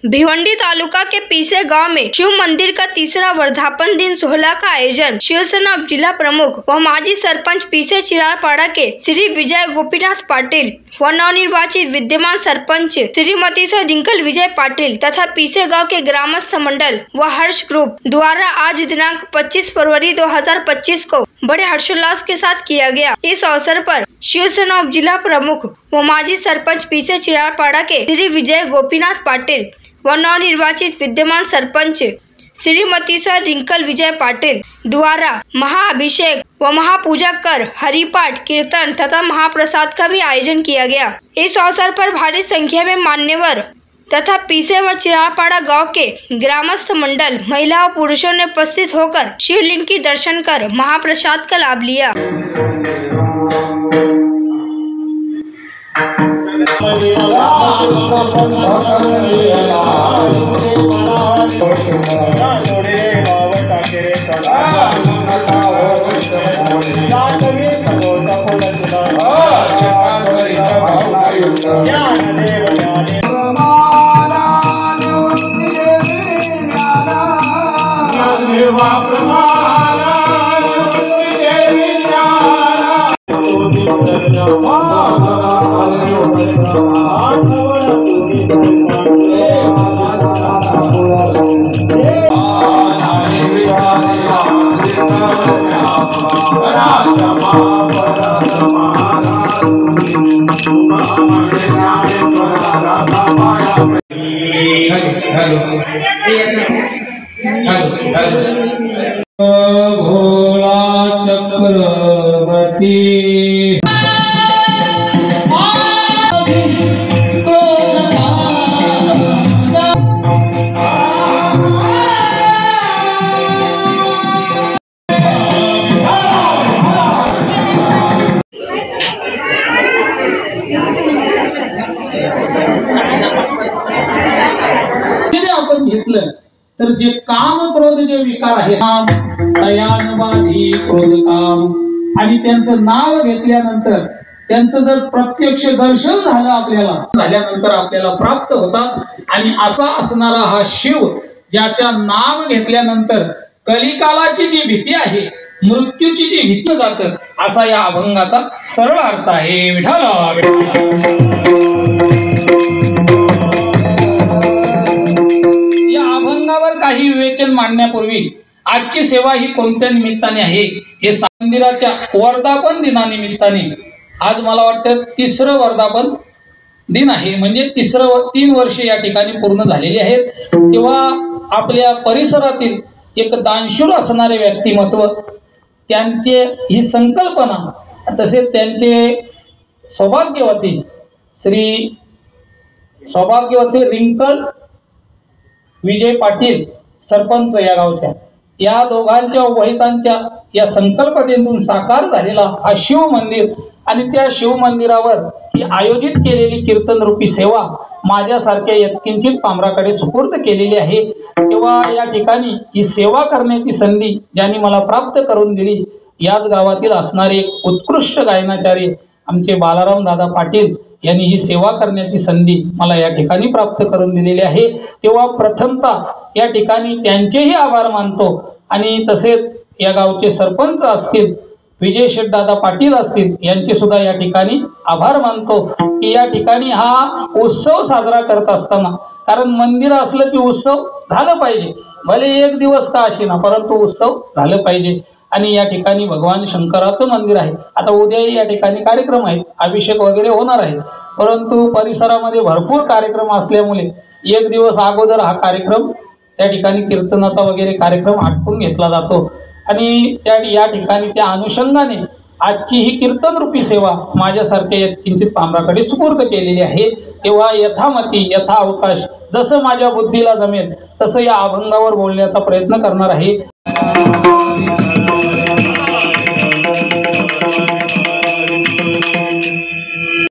भिवंडी तालुका के पीसे गांव में शिव मंदिर का तीसरा वर्धापन दिन सोहला का आयोजन शिवसेना जिला प्रमुख व माजी सरपंच पीसे चिरारपाड़ा के श्री विजय गोपीनाथ पाटिल व नवनिर्वाचित विद्यमान सरपंच श्रीमती रिंकल विजय पाटिल तथा पीसे गांव के ग्रामस्थ मंडल व हर्ष ग्रुप द्वारा आज दिनांक 25 फरवरी 2025 को बड़े हर्षोल्लास के साथ किया गया। इस अवसर पर शिवसेना जिला प्रमुख व माजी सरपंच पीसे चिरारपाड़ा के श्री विजय गोपीनाथ पाटिल व नवनिर्वाचित विद्यमान सरपंच श्रीमती रिंकल विजय पाटिल द्वारा महाअभिषेक व महापूजा कर हरिपाठ कीर्तन तथा महाप्रसाद का भी आयोजन किया गया। इस अवसर पर भारी संख्या में मान्यवर तथा पीसे व चिरारपाड़ा गांव के ग्रामस्थ मंडल महिला व पुरुषों ने उपस्थित होकर शिवलिंग की दर्शन कर महाप्रसाद का लाभ लिया। भोला चक्रवर्ती आपण घेतलं तर जे काम क्रोध जे विकार आहे तयानवादी क्रोध काम आणि त्यांचं नाव घेतल्यानंतर त्यांचं जर प्रत्यक्ष दर्शन झालं आपल्याला झाल्यानंतर आपल्याला प्राप्त होतात। आणि असा असणारा हा शिव ज्याच्या नाव घेतल्यानंतर कलिकालाची जी भीती आहे मृत्यूची जी भीती जात असा या अभंगाचा सरळ अर्थ आहे। विठाला काही विवेचन मांडण्यापूर्वी आजची सेवा ही कोणत्या निमित्ताने आहे हे मंदिराच्या वर्धापन दिनानिमित्ताने आज मला वाटतं तिसरं वर्धापन दिन आहे। म्हणजे 3 वर्ष या ठिकाणी पूर्ण झालेली आहेत। तेव्हा आपल्या परिसरातील एक दानशूर असणारे व्यक्तिमत्व त्यांचे ही संकल्पना तसेच त्यांचे सौभाग्यवती रिंकल विजय पाटिल सरपंच या गावच्या या दोघांच्या उभयतांच्या या संकल्पनेतून साकार झालेला हा शिव मंदिर आणि त्या शिव मंदिरावर ही आयोजित केलेली कीर्तन रूपी सेवा माझ्यासारख्या यत्किंचित पामराकडे सुपूर्द केलेली आहे। तेव्हा या ठिकाणी ही सेवा करण्याची संधी ज्यांनी मला प्राप्त करून दिली याच गावातील असणारे उत्कृष्ट गायनाचार्य आमचे बालाराम दादा पाटील यांनी ही सेवा करण्याची संधी मला या ठिकाणी प्राप्त करून दिलेली आहे। तेव्हा प्रथमतः या ठिकाणी त्यांचेही आभार मानतो आणि तसेच या गावचे सरपंच असतील विजय शेठ दादा पाटील असतील यांचे सुद्धा या ठिकाणी आभार मानतो की या ठिकाणी हा उत्सव साजरा करत असताना कारण मंदिर असलं की उत्सव झालं पाहिजे भले 1 दिवस का असेना परंतु उत्सव झालं पाहिजे। आणि या ठिकाणी भगवान शंकराचं मंदिर आहे। आता उद्याही या ठिकाणी कार्यक्रम आहेत अभिषेक वगैरे होणार आहे परंतु परिसरामध्ये भरपूर कार्यक्रम असल्यामुळे 1 दिवस अगोदर हा कार्यक्रम त्या ठिकाणी कीर्तनाचा वगैरे कार्यक्रम आटपून घेतला जातो आणि या ठिकाणी त्या अनुषंगाने आजची ही कीर्तन रूपी सेवा माझ्यासारख्या किंचित पामराकडे सुपूर्द केलेली आहे। तेव्हा यथामती यथा अवकाश जसं माझ्या बुद्धीला जमेल तसं या अभंगावर बोलण्याचा प्रयत्न करणार आहे।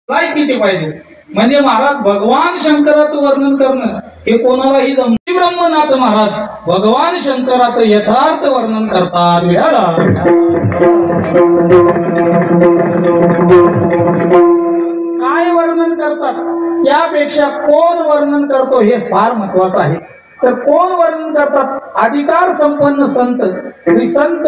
काय किती पाहिजे म्हणजे महाराज भगवान शंकराचं वर्णन करणं हे कोणालाही जमते। ब्रह्मनाथ महाराज भगवान शंकराचं यथार्थ वर्णन करतात। काय वर्णन करतात त्यापेक्षा त्यापेक्षा कोण वर्णन करतो हे फार महत्वाचं आहे. तर कोण वर्णन करतात? अधिकार संपन्न संत श्री संत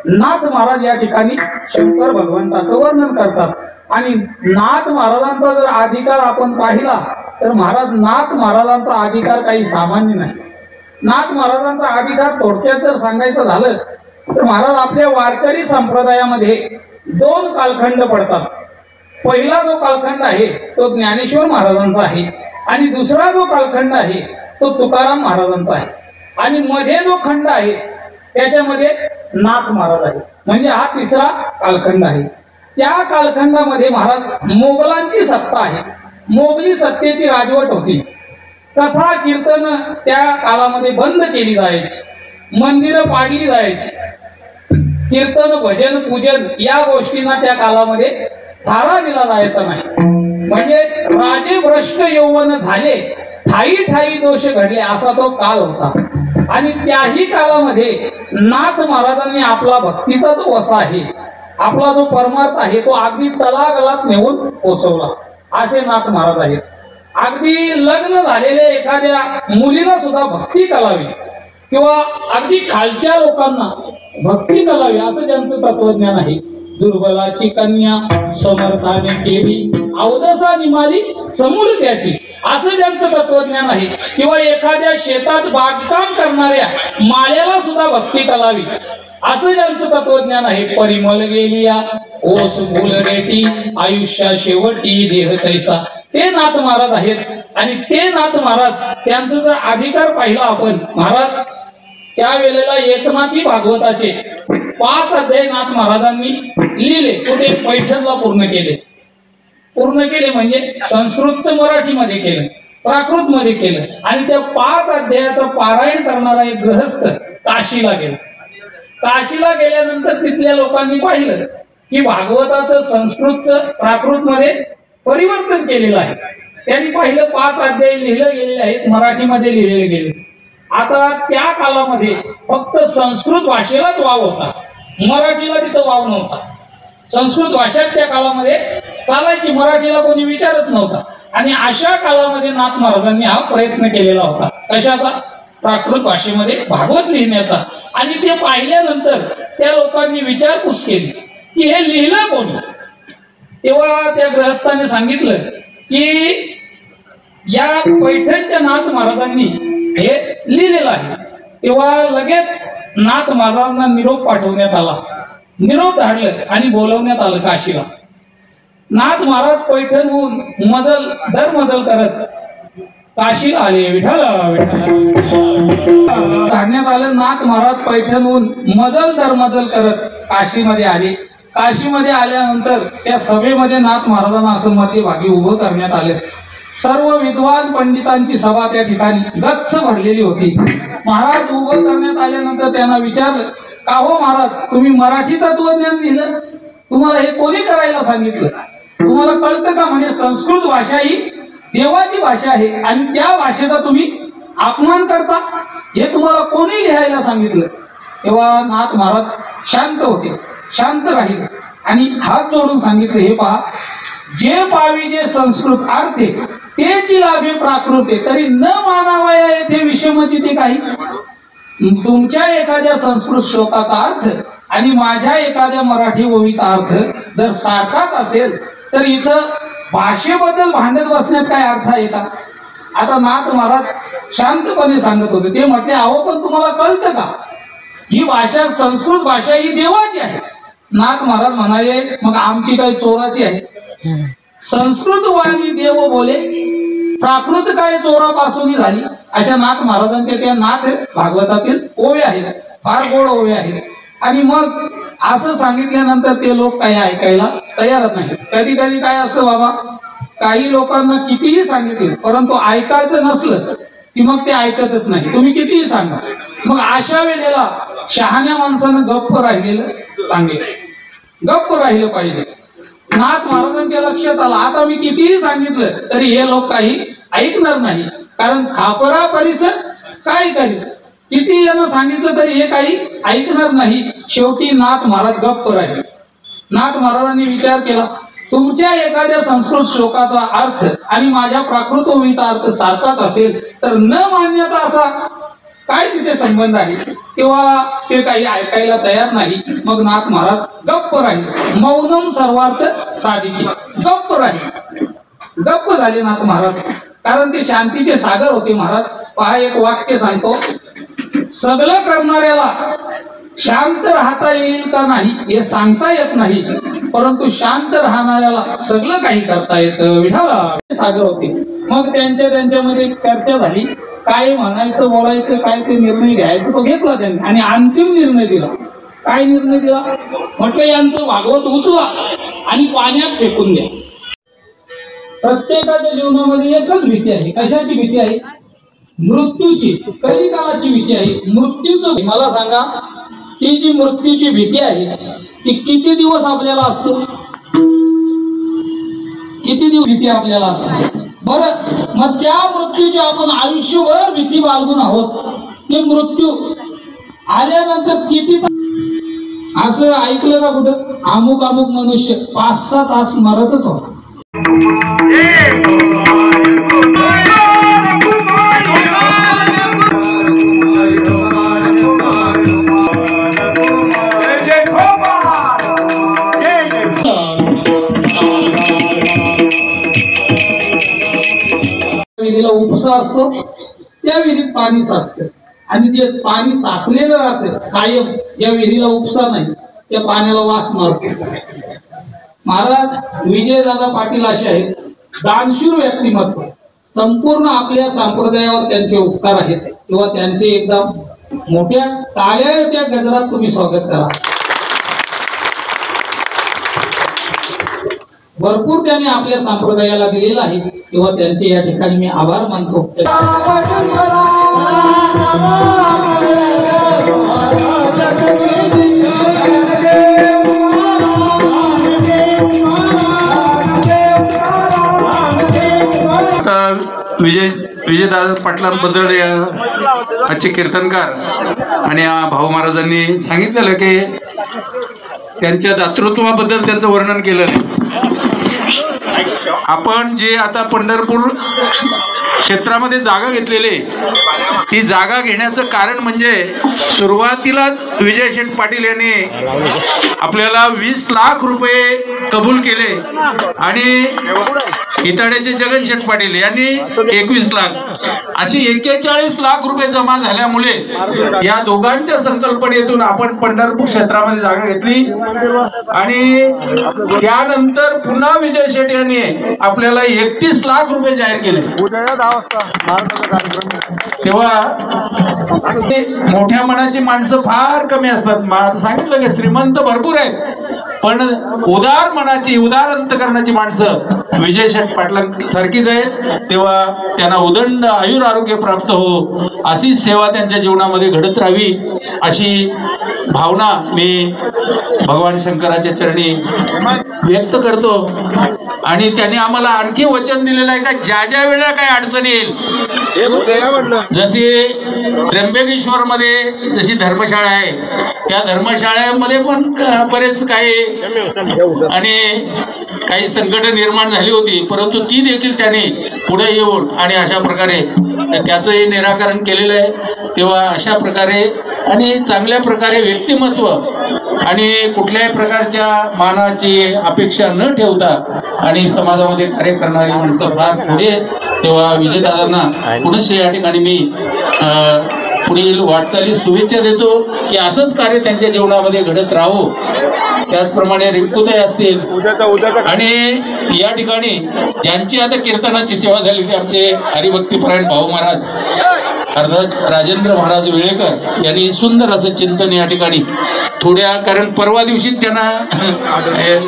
नाथ महाराज या ठिकाणी शंकर भगवंताचं वर्णन करतात. आणि नाथ महाराजांचा जर अधिकार आपण पाहिला तर नाथ महाराजांचा अधिकार काही सामान्य नाही. नाथ महाराजांचा अधिकार थोडक्यात जर सांगायचं झालं तर महाराज आपल्या वारकरी संप्रदायामध्ये 2 कालखंड पडतात. पहिला जो कालखंड आहे तो ज्ञानेश्वर महाराजांचा आहे आणि दुसरा जो कालखंड आहे तो तुकाराम महाराजांचा आहे. आणि मध्ये जो खंड आहे त्याच्यामध्ये नाथ महाराज आहे. म्हणजे हा तिसरा कालखंड आहे. त्या कालखंडामध्ये महाराज मोगलांची सत्ता आहे. मोगली सत्तेची राजवट होती. कथा कीर्तन त्या कालामध्ये बंद केली जायची, मंदिरं पाडली जायची, कीर्तन भजन पूजन या गोष्टींना त्या कालामध्ये थारा दिला जायचा नाही. म्हणजे राजे भ्रष्ट यौवन झाले, ठाई ठाई दोष घडले असा तो काल होता. आणि त्याही कालामध्ये नाथ महाराजांनी आपला भक्तीचा जो वसा आहे, आपला जो परमार्थ आहे तो अगदी तलागलात नेऊन पोहोचवला. असे नाथ महाराज आहेत. अगदी लग्न झालेल्या एखाद्या मुलीला सुद्धा भक्ती कलावी किंवा अगदी खालच्या लोकांना भक्ती कलावी असं ज्यांचं तत्वज्ञान आहे. दुर्बलाची कन्या समर्थाने केली, अवदसा निमाली समूल त्याची असं ज्यांचं तत्वज्ञान आहे. किंवा एखाद्या शेतात बागकाम करणाऱ्या माळ्याला सुद्धा भक्ती कलावी असं ज्यांचं तत्वज्ञान आहे. परिमल गेलिया ओस फुल रेटी आयुष्या शेवटी देह तैसा ते नाथ महाराज आहेत. आणि ते नाथ महाराज त्यांचं जर अधिकार पाहिला आपण, महाराज त्यावेळेला एकनाथी भागवताचे 5 अध्याय नाथ महाराजांनी लिहिले. कुठे? पैठणला पूर्ण केले म्हणजे संस्कृतचं मराठीमध्ये केलं, प्राकृत मध्ये केलं. आणि त्या 5 अध्यायाचं पारायण करणारा एक गृहस्थ काशीला गेला. काशीला गेल्यानंतर तिथल्या लोकांनी पाहिलं की भागवताचं संस्कृतचं प्राकृत मध्ये परिवर्तन केलेलं आहे. त्यांनी पाहिलं 5 अध्याय लिहिले गेलेले आहेत, मराठीमध्ये लिहिलेले गेले. आता त्या कालामध्ये फक्त संस्कृत भाषेलाच वाव होता, मराठीला तिथं वाव नव्हता. संस्कृत भाषा त्या कालामध्ये चालायची, मराठीला कोणी विचारत नव्हता. आणि अशा कालामध्ये नाथ महाराजांनी हा प्रयत्न केलेला होता. कशाचा? प्राकृत भाषेमध्ये भागवत लिहिण्याचा. आणि ते पाहिल्यानंतर त्या लोकांनी विचारपूस केली की हे लिहिलं कोणी. तेव्हा त्या गृहस्थाने सांगितलं की या पैठणच्या नाथ महाराजांनी हे लिहिलेलं आहे. तेव्हा लगेच नाथ महाराजांना निरोप पाठवण्यात आला, निरोप धाडलं आणि बोलवण्यात आलं काशीला. नाथ महाराज पैठणहून मजल करत काशीला आले. विठ्ठल धाडण्यात आलं. नाथ महाराज पैठणहून मजल करत काशीमध्ये आले. काशीमध्ये आल्यानंतर त्या सभेमध्ये नाथ महाराजांना असं मध्यभागी उभं करण्यात आले. सर्व विद्वान पंडितांची सभा त्या ठिकाणी गच्च भरलेली होती. महाराज उभं करण्यात आल्यानंतर त्यांना विचारलं, का हो महाराज, तुम्ही मराठी तत्वज्ञान लिहिलं, तुम्हाला हे कोणी करायला सांगितलं? तुम्हाला कळतं का? म्हणजे संस्कृत भाषा ही देवाची भाषा आहे आणि त्या भाषेचा तुम्ही अपमान करता, हे तुम्हाला कोणी लिहायला सांगितलं? तेव्हा नाथ महाराज शांत होते, शांत राहिले आणि हात जोडून सांगितले, हे पहा, जे पावी जे संस्कृत अर्थे तेची लाभे प्राकृते, तरी न मानावया येथे विषमती ते काही. तुमच्या एखाद्या संस्कृत श्लोकाचा अर्थ आणि माझ्या एखाद्या मराठी ओवीचा अर्थ जर सारखाच असेल तर इथं भाषेबद्दल भांडत बसण्यात काय अर्थ आहे का? आता नाथ महाराज शांतपणे सांगत होते. ते म्हटले, अहो पण तुम्हाला कळतं का, ही भाषा संस्कृत भाषा ही देवाची आहे. नाथ महाराज म्हणाले, मग आमची काही चोराची आहे? संस्कृत वाणी देव बोले, प्राकृत काय चोरापासून झाली. अशा नाथ महाराजांच्या त्या नाथ भागवतातील ओव्या आहेत, फार गोड ओव्या आहेत. आणि मग असं सांगितल्यानंतर ते लोक काही ऐकायला तयारच नाही. कधी कधी काय असतं बाबा, काही लोकांना कितीही सांगितलं परंतु ऐकायचं नसलं की मग ते ऐकतच नाही, तुम्ही कितीही सांगा. मग अशा वेळेला शहाण्या माणसानं गप्प राहिलेलं चांगलं, गप्प राहिलं पाहिजे. नाथ महाराजांच्या लक्षात आलं, आता मी कितीही सांगितलं तरी हे लोक काही ऐकणार नाही, कारण खापरा परिसर काय करील, किती यांना सांगितलं तरी हे काही ऐकणार नाही. शेवटी नाथ महाराज गप्प राहिले. नाथ महाराजांनी विचार केला, तुमच्या एखाद्या संस्कृत श्लोकाचा अर्थ आणि माझ्या प्राकृत ओवीचा अर्थ सारखाच असेल तर न मान्यता असा काय तिथे संबंध आहे? किंवा ते काही ऐकायला तयार नाही. मग नाथ महाराज गप्प राहील. मौनम सर्वार्थ साधिकी. गप्प राहील. गप्प झाले नाथ महाराज, कारण ते शांतीचे सागर होते. महाराज पहा, एक वाक्य सांगतो. सगळं करणाऱ्याला शांत राहता येईल का नाही हे सांगता येत नाही, परंतु शांत राहणाऱ्याला सगळं काही करता येतं. विठाला सागर होते. मग त्यांच्यामध्ये चर्चा झाली. काय म्हणायचं, बोलायचं, काय ते निर्णय घ्यायचं तो घेतला त्यांनी आणि अंतिम निर्णय दिला. काय निर्णय दिला? म्हटलं यांचं भागवत उचला आणि पाण्यात फेकून द्या. प्रत्येकाच्या जीवनामध्ये एकच भीती आहे. कशाची भीती आहे? मृत्यूची. कलिकालाची भीती आहे. मृत्यूचं. मला सांगा, ती जी मृत्यूची भीती आहे ती किती दिवस आपल्याला असतो? किती दिवस भीती आपल्याला असते? बरं, मग त्या मृत्यूची आपण आयुष्यभर भीती बाळगून आहोत. ते मृत्यू आल्यानंतर किती, असं ऐकलं का कुठं? अमुक अमुक मनुष्य 5-6 तास मरतच होता. विधीला उपसा असतो, त्या विहिरीत पाणी साचतं आणि जे पाणी साचलेलं राहतं कायम, या विहिरीला उपसा नाही, त्या पाण्याला वास मारतो. महाराज विजयदादा पाटील असे आहेत, दानशूर व्यक्तिमत्व. संपूर्ण आपल्या संप्रदायावर त्यांचे उपकार आहेत. किंवा त्यांचे एकदम मोठ्या टाळ्याच्या गजरात तुम्ही स्वागत करा. भरपूर त्यांनी आपल्या संप्रदायाला दिलेलं आहे. किंवा त्यांचे या ठिकाणी मी आभार मानतो. विजयदादा पाटलांबद्दल आजचे कीर्तनकार आणि भाऊ महाराजांनी सांगितलेलं की त्यांच्या दातृत्वाबद्दल त्यांचं वर्णन केलं नाही. आपण जे आता पंढरपूर क्षेत्रामध्ये जागा घेतलेली, ती जागा घेण्याचं कारण म्हणजे सुरुवातीलाच विजय शेठ पाटील यांनी आपल्याला 20 लाख रुपये कबूल केले आणि इताड्याचे जगन शेठ पाटील यांनी 21 लाख, अशी 41 लाख रुपये जमा झाल्यामुळे या दोघांच्या संकल्पनेतून आपण पंढरपूर क्षेत्रामध्ये जागा घेतली आणि त्यानंतर पुन्हा विजय शेठ यांनी आपल्याला 31 लाख रुपये जाहीर केले. तेव्हा मोठ्या मनाची माणसं फार कमी असतात. मला सांगितलं की श्रीमंत भरपूर आहेत, पण उदार मनाची, उदार अंतकरणाची माणसं विजय शेठ पाटलांसारखीच आहेत. तेव्हा त्यांना उदंड आयुर आरोग्य प्राप्त हो, अशी सेवा त्यांच्या जीवनामध्ये घडत राहावी, अशी भावना मी भगवान शंकराच्या चरणी व्यक्त करतो. आणि त्यांनी आम्हाला आणखी वचन दिलेलं आहे का ज्या ज्या वेळेला काही अडचण येईल, जशी त्र्यंबकेश्वर मध्ये जशी धर्मशाळा आहे, त्या धर्मशाळेमध्ये पण बरेच काही आणि काही संकट निर्माण झाली होती, परंतु ती देखील त्यांनी पुढे येऊन आणि अशा प्रकारे त्याचंही निराकरण केलेलं आहे. तेव्हा अशा प्रकारे आणि चांगल्या प्रकारे व्यक्तिमत्व आणि कुठल्याही प्रकारच्या मानाची अपेक्षा न ठेवता आणि समाजामध्ये कार्य करणारी माणसं फार पुढे. तेव्हा विजयदादांना पुनश्च या ठिकाणी मी पुढील वाटचाली शुभेच्छा देतो की असंच कार्य त्यांच्या जीवनामध्ये घडत राहो. त्याचप्रमाणे रिंकूताई असतील आणि या ठिकाणी ज्यांची आता कीर्तनाची सेवा झाली ते आमचे हरिभक्तीपरायण भाऊ महाराज अर्थात राजेंद्र महाराज वेळेकर यांनी सुंदर असं चिंतन या ठिकाणी थोड्या, कारण परवा दिवशी त्यांना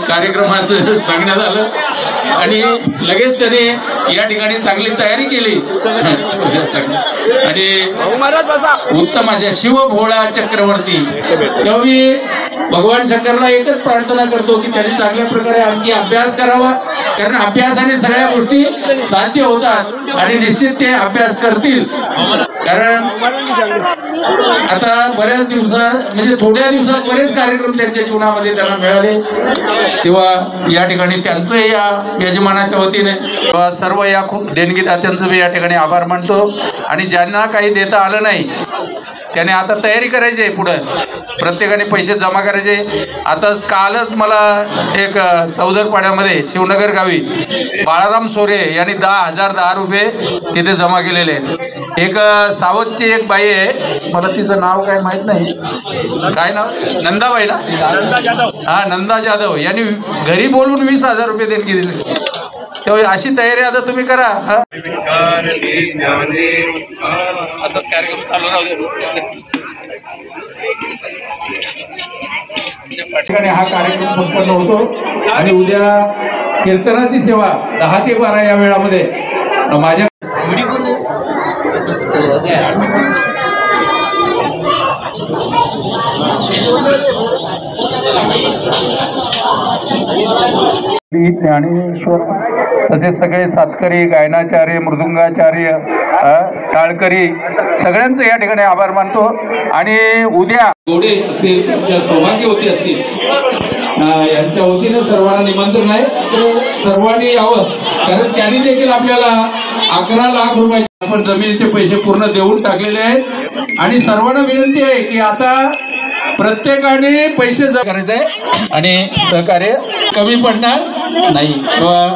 कार्यक्रमात सांगण्यात आलं आणि लगेच त्याने या ठिकाणी चांगली तयारी केली आणि उत्तम अशा शिवभोळा चक्रवर्ती. तेव्हा मी भगवान शंकरला एक एकच प्रार्थना करतो की त्यांनी चांगल्या प्रकारे आणखी अभ्यास करावा, कारण अभ्यासाने सगळ्या गोष्टी साध्य होतात आणि निश्चित ते अभ्यास करतील. कारण आता बऱ्याच दिवसात म्हणजे थोड्या दिवसात बरेच कार्यक्रम त्यांच्या जीवनामध्ये त्यांना मिळाले, तेव्हा या ठिकाणी त्यांचं या यजमानाच्या वतीने तेव्हा सर्व या खूप देणगीदात्यांचं मी या ठिकाणी आभार मानतो. आणि ज्यांना काही देता आलं नाही त्याने आता तयारी करायची आहे, पुढं प्रत्येकाने पैसे जमा करायचे. आता कालच मला एक चौदरपाड्यामध्ये शिवनगर गावी बाळाराम सोरे यांनी 10,010 रुपये तिथे जमा केलेले आहेत. एक सावतची एक बाई आहे, मला तिचं नाव काय माहीत नाही, काय नाव, नंदाबाई ना, हा नंदा जाधव यांनी घरी बोलून 20,000 रुपये देणगी दिले. तेव्हा अशी तयारी आता तुम्ही करा. असंच कार्यक्रम चालू राहू. हा कार्यक्रम संपन्न होतो आणि उद्या कीर्तनाची सेवा 10 ते 12 या वेळामध्ये माझ्या ज्ञानेश्वर तसेच सगळे सातकरी, गायनाचार्य, मृदुंगाचार्य, टाळकरी सगळ्यांचं या ठिकाणी आभार मानतो. आणि उद्या गोडे असतील, त्यांच्या सौभाग्यवती असतील, यांच्या वतीनं सर्वांना निमंत्रण आहे, सर्वांनी यावं. कारण त्यांनी देखील आपल्याला 11 लाख रुपये आपण जमिनीचे पैसे पूर्ण देऊन टाकलेले आहेत. आणि सर्वांना विनंती आहे की आता प्रत्येकाने पैसे जमा करायचे आहे आणि सहकार्य कमी पडणार नाही. किंवा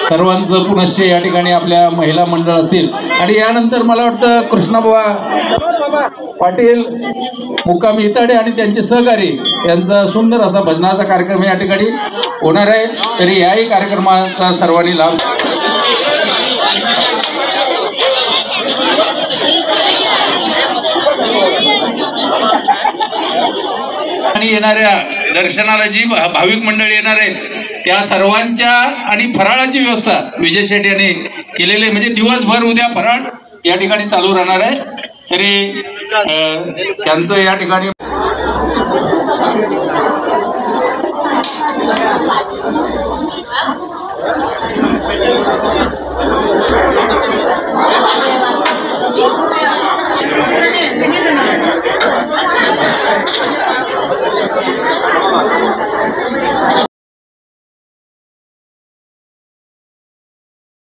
सर्वांचं पुनश्च या ठिकाणी आपल्या महिला मंडळ असतील. आणि यानंतर मला वाटतं कृष्णाबुवा पाटील, मुक्काम इताडे आणि त्यांचे सहकारी यांचा सुंदर असा भजनाचा कार्यक्रम या ठिकाणी होणार आहे. तरी याही कार्यक्रमाचा सर्वांनी लाभ. आणि येणाऱ्या दर्शनाला जी भाविक मंडळी येणार आहेत त्या सर्वांच्या आणि फराळाची व्यवस्था विजय शेठ यांनी केलेली आहे. म्हणजे दिवसभर उद्या फराळ या ठिकाणी चालू राहणार आहे. तरी त्यांचं या ठिकाणी